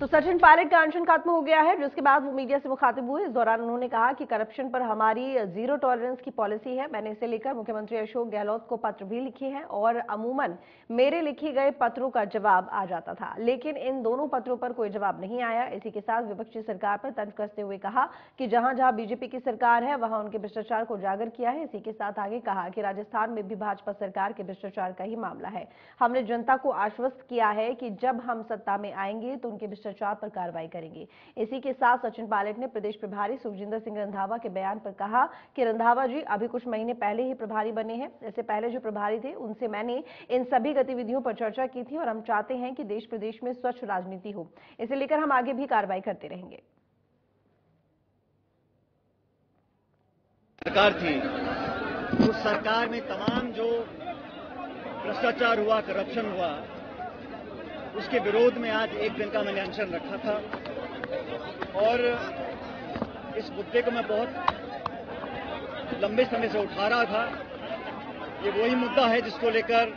तो सचिन पायलट का अनशन खत्म हो गया है, जिसके बाद वो मीडिया से मुखातिब हुए। इस दौरान उन्होंने कहा कि करप्शन पर हमारी जीरो टॉलरेंस की पॉलिसी है। मैंने इसे लेकर मुख्यमंत्री अशोक गहलोत को पत्र भी लिखे हैं और अमूमन मेरे लिखे गए पत्रों का जवाब आ जाता था, लेकिन इन दोनों पत्रों पर कोई जवाब नहीं आया। इसी के साथ विपक्षी सरकार पर तंज कसते हुए कहा कि जहां जहां बीजेपी की सरकार है वहां उनके भ्रष्टाचार को उजागर किया है। इसी के साथ आगे कहा कि राजस्थान में भी भाजपा सरकार के भ्रष्टाचार का ही मामला है। हमने जनता को आश्वस्त किया है कि जब हम सत्ता में आएंगे तो उनके भ्रष्टाचार पर कार्रवाई करेंगे। इसी के साथ सचिन पायलट ने प्रदेश प्रभारी सुखजिंदर सिंह रंधावा के बयान पर कहा कि रंधावा जी अभी कुछ महीने पहले ही प्रभारी बने हैं। इससे पहले जो प्रभारी थे उनसे मैंने इन सभी गतिविधियों पर चर्चा की थी और हम चाहते हैं कि देश प्रदेश में स्वच्छ राजनीति हो। इसे लेकर हम आगे भी कार्रवाई करते रहेंगे। सरकार थी, उस सरकार में तमाम जो भ्रष्टाचार हुआ, करप्शन हुआ, उसके विरोध में आज एक दिन का मैंने अनशन रखा था और इस मुद्दे को मैं बहुत लंबे समय से उठा रहा था। ये वही मुद्दा है जिसको लेकर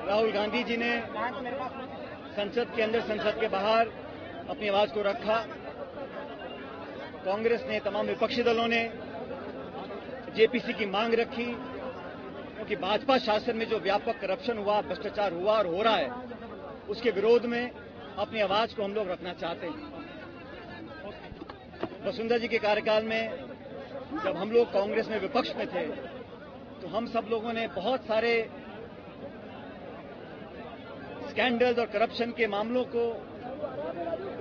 राहुल गांधी जी ने संसद के अंदर, संसद के बाहर अपनी आवाज को रखा। कांग्रेस ने, तमाम विपक्षी दलों ने जेपीसी की मांग रखी, क्योंकि भाजपा शासन में जो व्यापक करप्शन हुआ, भ्रष्टाचार हुआ और हो रहा है, उसके विरोध में अपनी आवाज को हम लोग रखना चाहते हैं। वसुंधरा जी के कार्यकाल में जब हम लोग कांग्रेस में विपक्ष में थे तो हम सब लोगों ने बहुत सारे स्कैंडल्स और करप्शन के मामलों को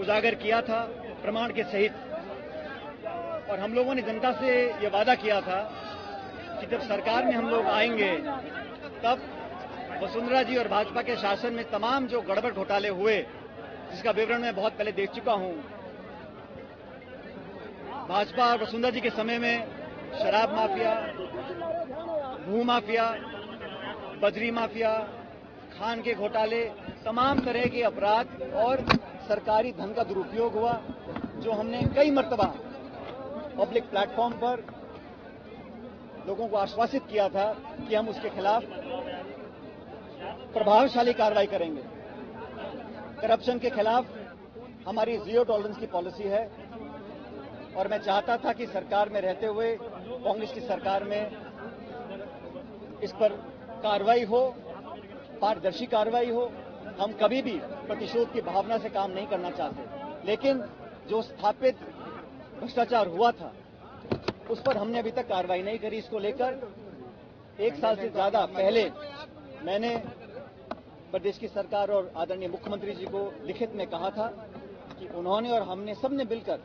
उजागर किया था, प्रमाण के सहित। और हम लोगों ने जनता से ये वादा किया था कि जब सरकार में हम लोग आएंगे तब वसुंधरा जी और भाजपा के शासन में तमाम जो गड़बड़ घोटाले हुए, जिसका विवरण मैं बहुत पहले देख चुका हूं। भाजपा और वसुंधरा जी के समय में शराब माफिया, भू माफिया, बजरी माफिया, खान के घोटाले, तमाम तरह के अपराध और सरकारी धन का दुरुपयोग हुआ, जो हमने कई मर्तबा पब्लिक प्लेटफॉर्म पर लोगों को आश्वासित किया था कि हम उसके खिलाफ प्रभावशाली कार्रवाई करेंगे। करप्शन के खिलाफ हमारी जीरो टॉलरेंस की पॉलिसी है और मैं चाहता था कि सरकार में रहते हुए, कांग्रेस की सरकार में, इस पर कार्रवाई हो, पारदर्शी कार्रवाई हो। हम कभी भी प्रतिशोध की भावना से काम नहीं करना चाहते, लेकिन जो स्थापित भ्रष्टाचार हुआ था उस पर हमने अभी तक कार्रवाई नहीं करी। इसको लेकर 1 साल से ज्यादा पहले मैंने प्रदेश की सरकार और आदरणीय मुख्यमंत्री जी को लिखित में कहा था कि उन्होंने और हमने सबने मिलकर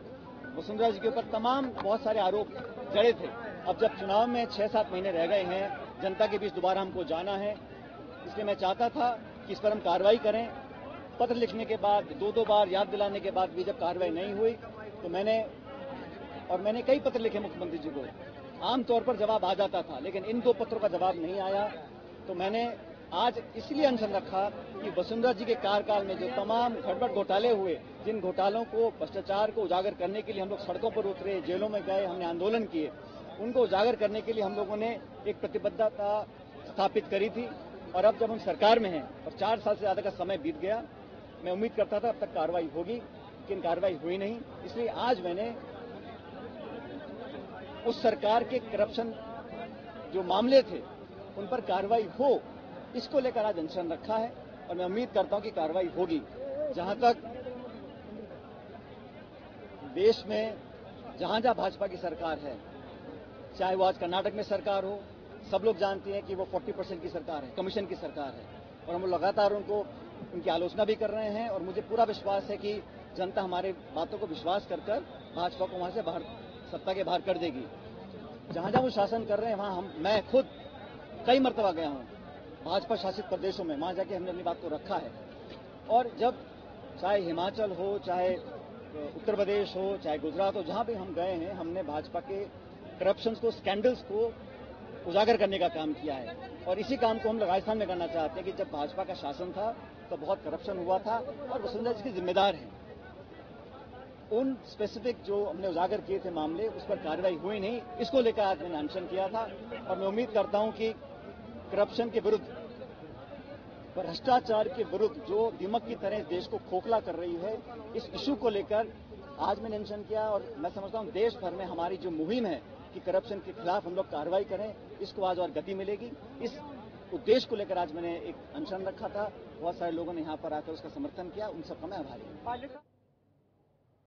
वसुंधरा जी के ऊपर तमाम बहुत सारे आरोप जड़े थे। अब जब चुनाव में 6-7 महीने रह गए हैं, जनता के बीच दोबारा हमको जाना है, इसलिए मैं चाहता था कि इस पर हम कार्रवाई करें। पत्र लिखने के बाद, 2-2 बार याद दिलाने के बाद भी जब कार्रवाई नहीं हुई तो मैंने कई पत्र लिखे मुख्यमंत्री जी को। आमतौर पर जवाब आ जाता था, लेकिन इन 2 पत्रों का जवाब नहीं आया। तो मैंने आज इसलिए अनशन रखा कि वसुंधरा जी के कार्यकाल में जो तमाम गड़बड़ घोटाले हुए, जिन घोटालों को, भ्रष्टाचार को उजागर करने के लिए हम लोग सड़कों पर उतरे, जेलों में गए, हमने आंदोलन किए, उनको उजागर करने के लिए हम लोगों ने एक प्रतिबद्धता स्थापित करी थी। और अब जब हम सरकार में हैं और 4 साल से ज्यादा का समय बीत गया, मैं उम्मीद करता था अब तक कार्रवाई होगी, लेकिन कार्रवाई हुई नहीं। इसलिए आज मैंने उस सरकार के करप्शन जो मामले थे उन पर कार्रवाई हो, इसको लेकर आज अनशन रखा है और मैं उम्मीद करता हूं कि कार्रवाई होगी। जहां तक देश में जहां जहां भाजपा की सरकार है, चाहे वो आज कर्नाटक में सरकार हो, सब लोग जानते हैं कि वो 40% की सरकार है, कमीशन की सरकार है, और हम लगातार उनकी आलोचना भी कर रहे हैं। और मुझे पूरा विश्वास है कि जनता हमारे बातों को विश्वास कर भाजपा को वहां से बाहर, सत्ता के बाहर कर देगी। जहां जहां वो शासन कर रहे हैं वहां मैं खुद कई मर्तबा गया हूं भाजपा शासित प्रदेशों में, वहां जाके हमने अपनी बात को रखा है। और जब चाहे हिमाचल हो, चाहे उत्तर प्रदेश हो, चाहे गुजरात हो, जहां भी हम गए हैं, हमने भाजपा के करप्शन को, स्कैंडल्स को उजागर करने का काम किया है। और इसी काम को हम राजस्थान में करना चाहते हैं कि जब भाजपा का शासन था तो बहुत करप्शन हुआ था और वसुंधरा जी के जिम्मेदार हैं। उन स्पेसिफिक जो हमने उजागर किए थे मामले, उस पर कार्रवाई हुई नहीं, इसको लेकर आज मैंने अनशन किया था। और मैं उम्मीद करता हूं कि करप्शन के विरुद्ध भ्रष्टाचार के विरुद्ध जो दीमक की तरह इस देश को खोखला कर रही है, इस इशू को लेकर आज मैंने अनशन किया और मैं समझता हूं देश भर में हमारी जो मुहिम है कि करप्शन के खिलाफ हम लोग कार्रवाई करें, इसको आज और गति मिलेगी। इस उद्देश्य को लेकर आज मैंने एक अनशन रखा था। बहुत सारे लोगों ने यहां पर आकर उसका समर्थन किया, उन सबका मैं आभारी हूं।